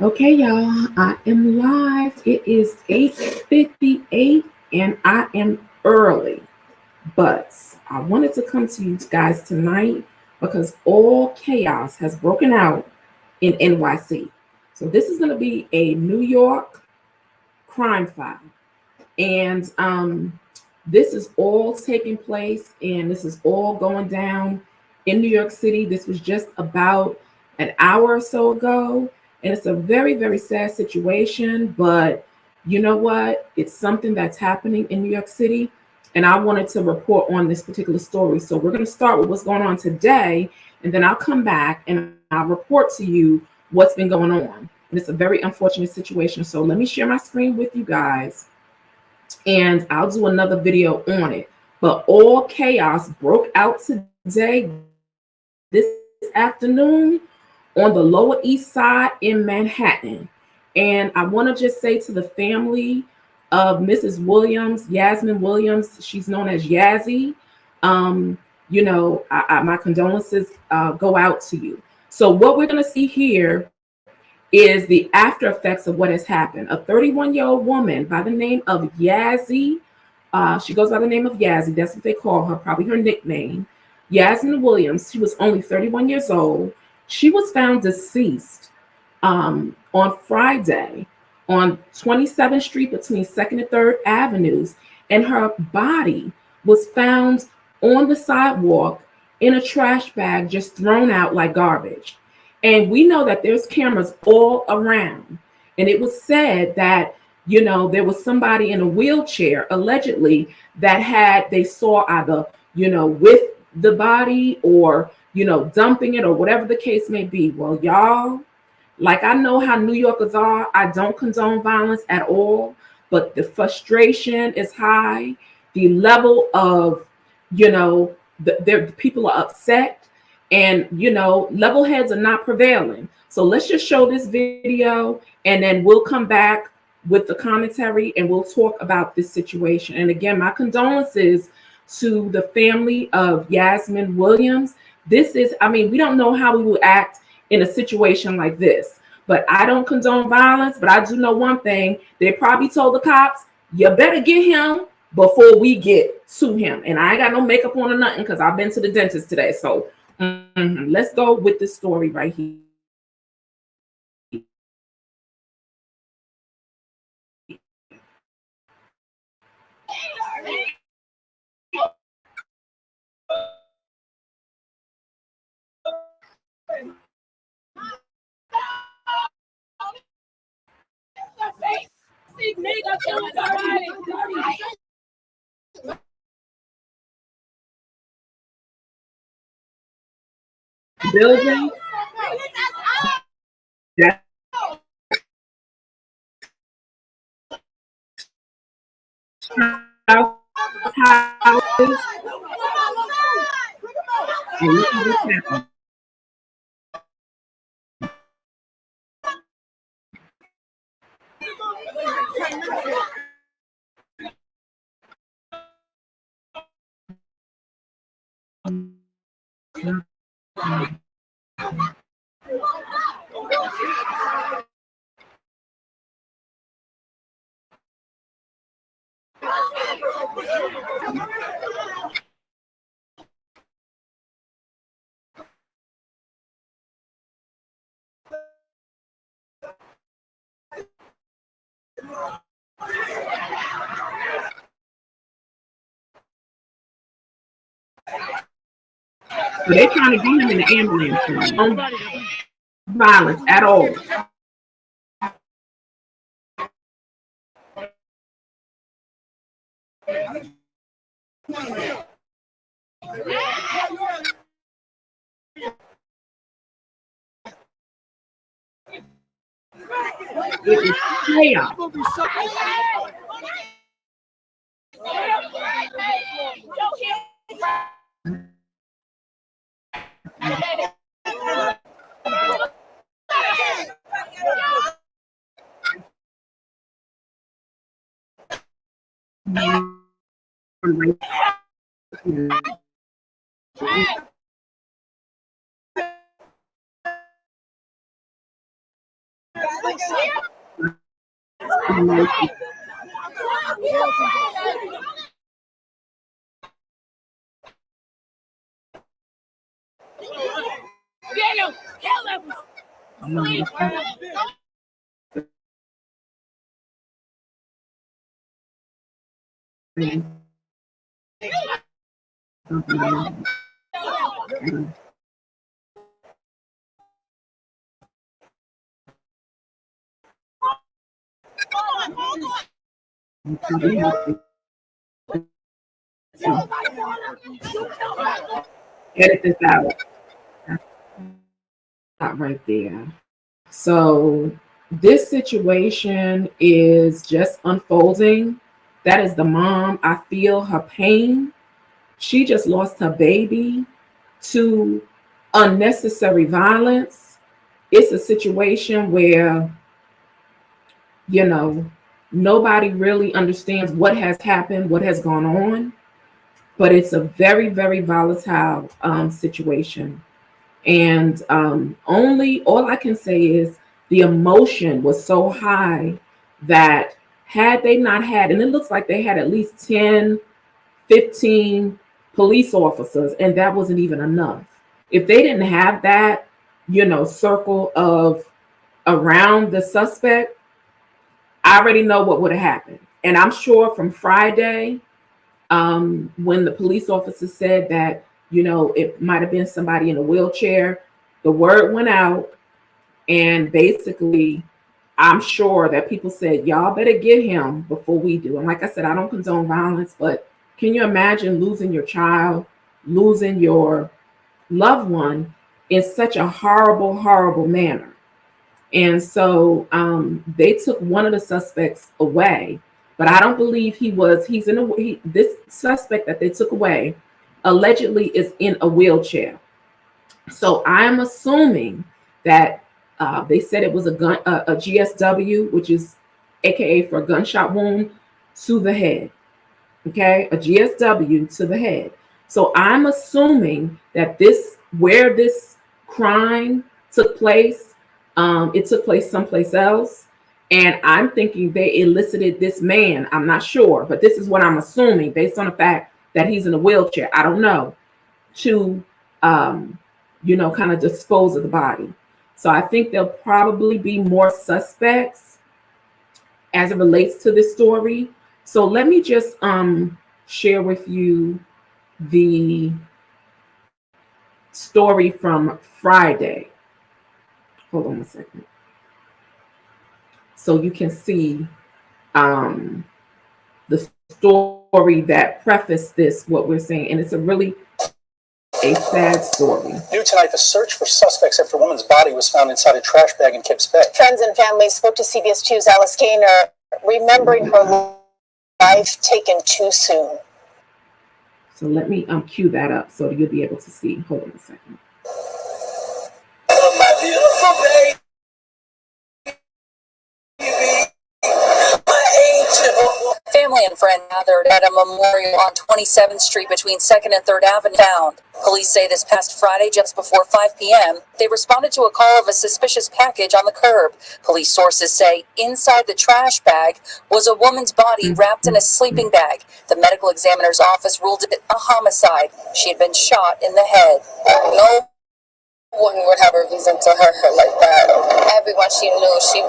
Okay, y'all, I am live. It is 8:58 and I am early. But I wanted to come to you guys tonight because all chaos has broken out in NYC. So this is going to be a New York crime file. And this is all taking place and this is all going down in New York City. This was just about an hour or so ago. And it's a very, very sad situation. But you know what? It's something that's happening in New York City. And I wanted to report on this particular story. So we're going to start with what's going on today. And then I'll come back and I'll report to you what's been going on. And it's a very unfortunate situation. So let me share my screen with you guys and I'll do another video on it. But all chaos broke out today, this afternoon, on the Lower East Side in Manhattan. And I want to just say to the family of Mrs. Williams, Yasmin Williams, she's known as YAZZY. My condolences go out to you. So what we're going to see here is the after effects of what has happened. A 31-year-old woman by the name of YAZZY, she goes by the name of YAZZY, that's what they call her, probably her nickname. Yasmin Williams, she was only 31 years old. She was found deceased on Friday on 27th Street between 2nd and 3rd Avenues, and her body was found on the sidewalk in a trash bag just thrown out like garbage. And we know that there's cameras all around. And it was said that, there was somebody in a wheelchair allegedly that they saw either, with the body or, dumping it or whatever the case may be. Well, y'all, like I know how New Yorkers are, I don't condone violence at all, but the frustration is high. The level of, the people are upset and, level heads are not prevailing. So let's just show this video and then we'll come back with the commentary and we'll talk about this situation. And again, my condolences to the family of Yasmin Williams. We don't know how we will act in a situation like this. But I don't condone violence, but I do know one thing. They probably told the cops, you better get him before we get to him. And I ain't got no makeup on or nothing because I've been to the dentist today. So let's go with this story right here. Building that houses and look at what's happening. So they're trying to get him in the ambulance. No violence at all. It is chaos. Edit this out. Not right there. So this situation is just unfolding. That is the mom. I feel her pain. She just lost her baby to unnecessary violence. It's a situation where, you know, nobody really understands what has happened, what has gone on, but it's a very, very volatile situation. And only all I can say is the emotion was so high that had they not had, and it looks like they had at least 10, 15 police officers, and that wasn't even enough. If they didn't have that, circle of around the suspect, I already know what would have happened. And I'm sure from Friday, when the police officer said that, it might have been somebody in a wheelchair, the word went out. And basically, I'm sure that people said, y'all better get him before we do. And like I said, I don't condone violence, but can you imagine losing your child, losing your loved one in such a horrible, horrible manner? And so they took one of the suspects away, but I don't believe this suspect that they took away allegedly is in a wheelchair. So I'm assuming that they said it was a GSW, which is AKA for a gunshot wound to the head. Okay, a GSW to the head. So I'm assuming that where this crime took place, it took place someplace else. And I'm thinking they elicited this man. I'm not sure, but this is what I'm assuming based on the fact that he's in a wheelchair. I don't know, to, kind of dispose of the body. So I think there'll probably be more suspects as it relates to this story. So let me just share with you the story from Friday. Hold on a second. So you can see the story that prefaced this, what we're saying. And it's a sad story. New tonight, the search for suspects after a woman's body was found inside a trash bag in KIPS Bay. Friends and family spoke to CBS 2's Alice Gaynor, remembering her life taken too soon. So let me cue that up so you'll be able to see. Hold on a second. Oh, my beautiful baby. Family and friends gathered at a memorial on 27th Street between 2nd and 3rd Avenue. Police say this past Friday, just before 5 p.m., they responded to a call of a suspicious package on the curb. Police sources say inside the trash bag was a woman's body wrapped in a sleeping bag. The medical examiner's office ruled it a homicide. She had been shot in the head. No one would have a reason to hurt her like that. Everyone she knew, she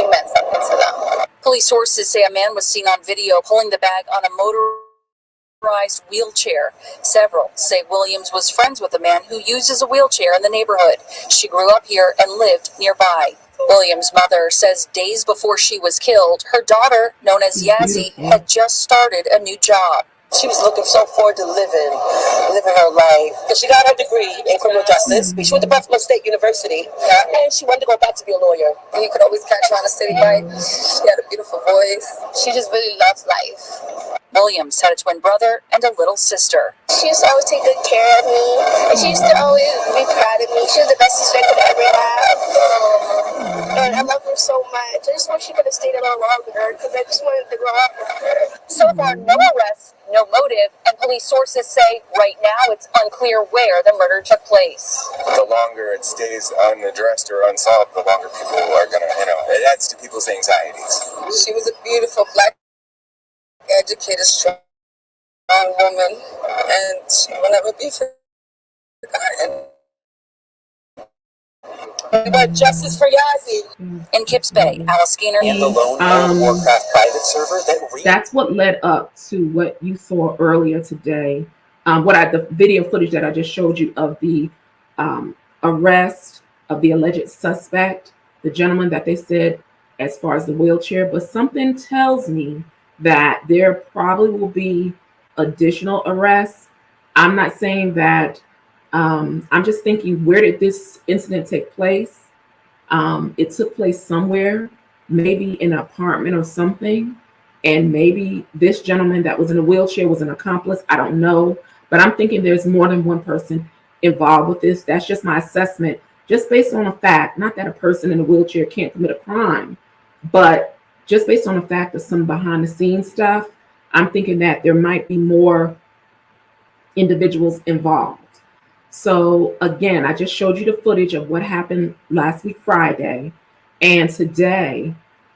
meant something to them. Police sources say a man was seen on video pulling the bag on a motorized wheelchair. Several say Williams was friends with a man who uses a wheelchair in the neighborhood. She grew up here and lived nearby. Williams' mother says days before she was killed, her daughter, known as YAZZY, had just started a new job. She was looking so forward to living her life. Because she got her degree in criminal justice. She went to Buffalo State University, and she wanted to go back to be a lawyer. And you could always catch her on a city bike. She had a beautiful voice. She just really loved life. Williams had a twin brother and a little sister. She used to always take good care of me, and she used to always be proud of me. She was the best sister I could ever have. And I love her so much. I just wish she could have stayed a little longer, because I just wanted to grow up with her. So far, no arrests no motive, and police sources say right now it's unclear where the murder took place. The longer it stays unaddressed or unsolved, the longer people are gonna, it adds to people's anxieties. She was a beautiful black, educated, strong woman, and she will never be forgotten. But justice for Yazzie. In Kips Bay, Alice Skinner. And the lone World of Warcraft private server that's what led up to what you saw earlier today. The video footage that I just showed you of the arrest of the alleged suspect, the gentleman that they said as far as the wheelchair, but something tells me that there probably will be additional arrests. I'm not saying that. I'm just thinking, where did this incident take place? It took place somewhere, maybe in an apartment or something. And maybe this gentleman that was in a wheelchair was an accomplice. I don't know. But I'm thinking there's more than one person involved with this. That's just my assessment, just based on the fact, not that a person in a wheelchair can't commit a crime, but just based on the fact of some behind the scenes stuff, I'm thinking that there might be more individuals involved. So again, I just showed you the footage of what happened last week, Friday, and today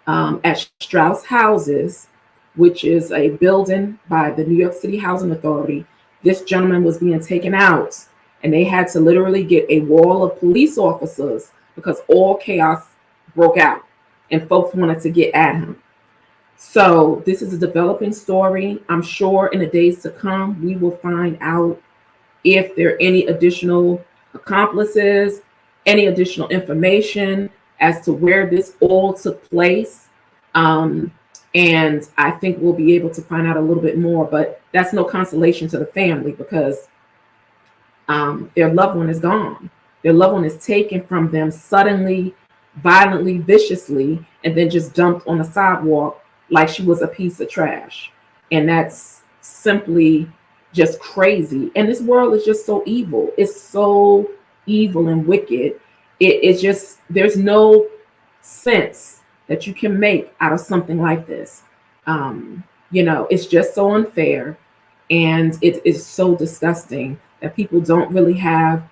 at Strauss Houses, which is a building by the New York City Housing Authority, this gentleman was being taken out, and they had to literally get a wall of police officers because all chaos broke out and folks wanted to get at him. So this is a developing story. I'm sure in the days to come, we will find out if there are any additional accomplices, any additional information as to where this all took place. And I think we'll be able to find out a little bit more, but that's no consolation to the family because their loved one is gone. Their loved one is taken from them suddenly, violently, viciously, and then just dumped on the sidewalk like she was a piece of trash. And that's simply just crazy. And this world is just so evil. It's so evil and wicked. It's just, there's no sense that you can make out of something like this. It's just so unfair, and it is so disgusting that people don't really have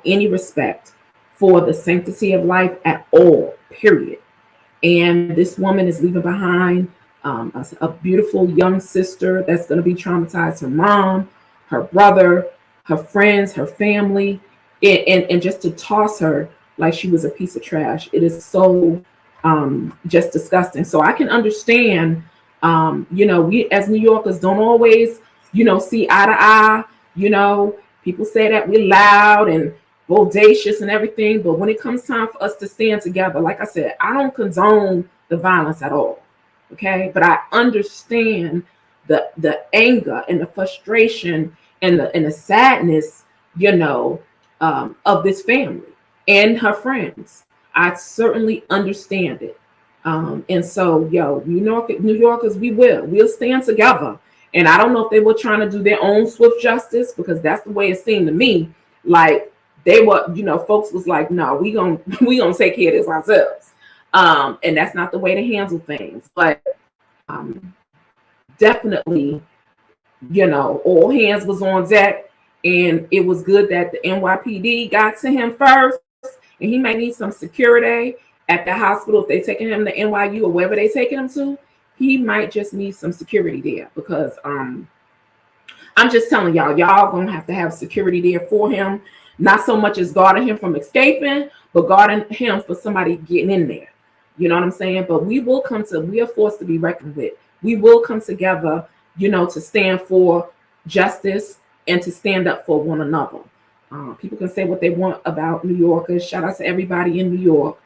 any respect for the sanctity of life at all, period. And this woman is leaving behind a beautiful young sister that's going to be traumatized. Her mom, her brother, her friends, her family, and just to toss her like she was a piece of trash. It is so just disgusting. So I can understand, we as New Yorkers don't always, see eye to eye. People say that we're loud and bodacious and everything, but when it comes time for us to stand together, like I said, I don't condone the violence at all. Okay, but I understand the anger and the frustration and the sadness, of this family and her friends. I certainly understand it. And so, New Yorkers, we'll stand together. And I don't know if they were trying to do their own swift justice, because that's the way it seemed to me. Like they were, folks was like, no, we gonna take care of this ourselves. And that's not the way to handle things. But definitely, all hands was on deck, and it was good that the NYPD got to him first. And he might need some security at the hospital if they're taking him to NYU or wherever they're taking him to. He might just need some security there, because I'm just telling y'all gonna have to have security there for him. Not so much as guarding him from escaping, but guarding him for somebody getting in there. You know what I'm saying? But we are forced to be reckoned with. We will come together, to stand for justice and to stand up for one another. People can say what they want about New Yorkers. Shout out to everybody in New York.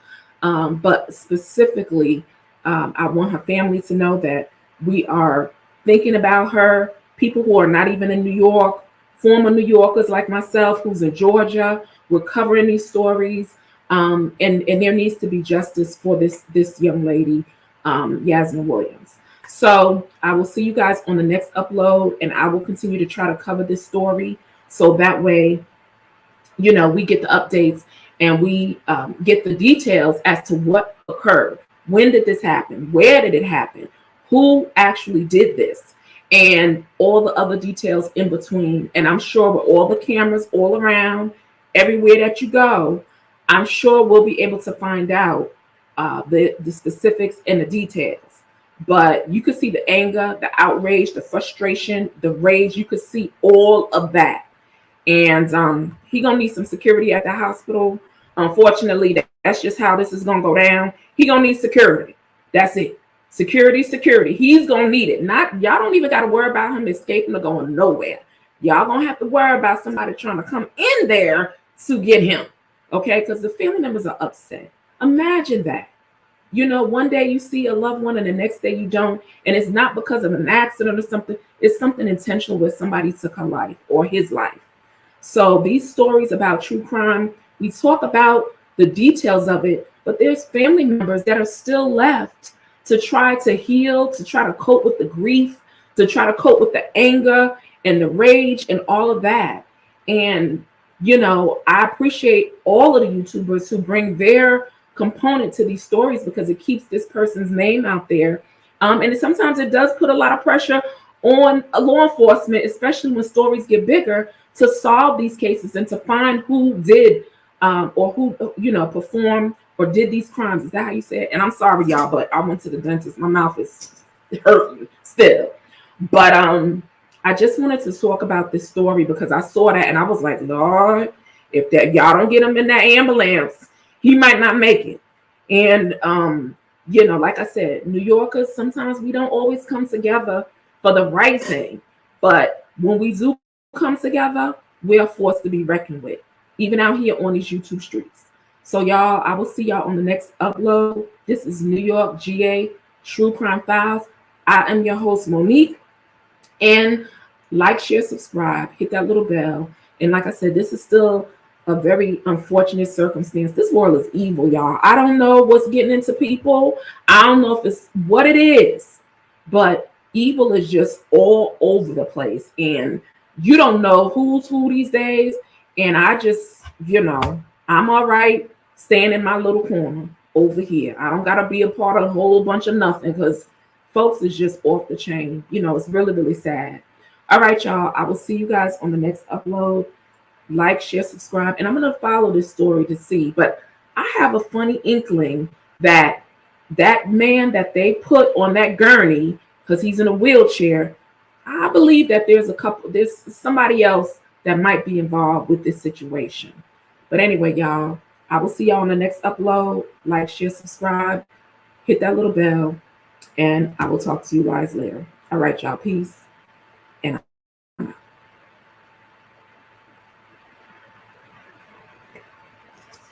But specifically, I want her family to know that we are thinking about her. People who are not even in New York, former New Yorkers like myself, who's in Georgia, we're covering these stories. And there needs to be justice for this young lady, YASMIN Williams. So I will see you guys on the next upload, and I will continue to try to cover this story, so that way, we get the updates and we get the details as to what occurred. When did this happen? Where did it happen? Who actually did this? and all the other details in between. And I'm sure with all the cameras all around, everywhere that you go, I'm sure we'll be able to find out the specifics and the details. But you could see the anger, the outrage, the frustration, the rage. You could see all of that. And he gonna need some security at the hospital. Unfortunately, that's just how this is gonna go down. He gonna need security. That's it. Security, security. He's gonna need it. Not y'all don't even gotta worry about him escaping or going nowhere. Y'all gonna have to worry about somebody trying to come in there to get him. Okay, because the family members are upset. Imagine that. You know, one day you see a loved one and the next day you don't, and it's not because of an accident or something. It's something intentional where somebody took her life or his life. So these stories about true crime, we talk about the details of it, but there's family members that are still left to try to heal, to try to cope with the grief, to try to cope with the anger and the rage and all of that. And, you know, I appreciate all of the YouTubers who bring their component to these stories because it keeps this person's name out there. And sometimes it does put a lot of pressure on law enforcement, especially when stories get bigger, to solve these cases and to find who did or who, you know, performed or did these crimes. Is that how you say it? And I'm sorry, y'all, but I went to the dentist. My mouth is hurting still. But I just wanted to talk about this story because I saw that and I was like, Lord, if that y'all don't get him in that ambulance, he might not make it. And you know, like I said, New Yorkers, sometimes we don't always come together for the right thing. But when we do come together, we are forced to be reckoned with, even out here on these YouTube streets. So y'all, I will see y'all on the next upload. This is New York GA True Crime Files. I am your host, Monique. And like, share, subscribe, hit that little bell. And like I said, this is still a very unfortunate circumstance. This world is evil, y'all. I don't know what's getting into people. I don't know if it's what it is, but evil is just all over the place. And you don't know who's who these days. And I just, you know, I'm all right staying in my little corner over here. I don't got to be a part of a whole bunch of nothing because folks is just off the chain. You know, it's really, really sad. All right, y'all. I will see you guys on the next upload. Like, share, subscribe. And I'm going to follow this story to see. But I have a funny inkling that that man that they put on that gurney, because he's in a wheelchair, I believe that there's somebody else that might be involved with this situation. But anyway, y'all, I will see y'all on the next upload. Like, share, subscribe, hit that little bell, and I will talk to you guys later. All right, y'all. Peace.